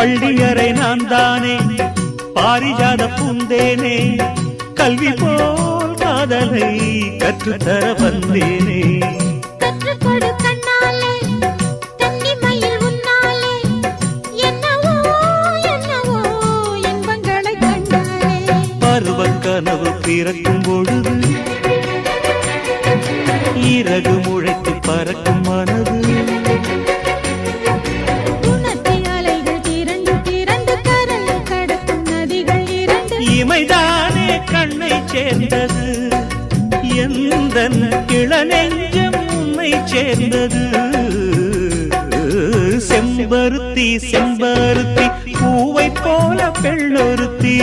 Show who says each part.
Speaker 1: பள்ளியறை நான் தானே பாரிஜாத பூந்தேனே கல்வி போல் காதலை கற்றுத்தர வந்தேனே
Speaker 2: கற்றுக்கொடு கண்ணாலே கன்னிமயில் உன்னாலே என்னவோ என்னவோ இன்பங்களை கண்டாலே
Speaker 1: பருவக் கனவு பிறக்கும் பொழுது இறகு முளைத்து பறக்கும் மனது இமைதானே கண்ணை சேர்ந்தது எந்தன் இளநெஞ்சம் உன்னை சேர்ந்தது செம்பருத்தி செம்பருத்தி பூவை போல பெண்ணொருத்தி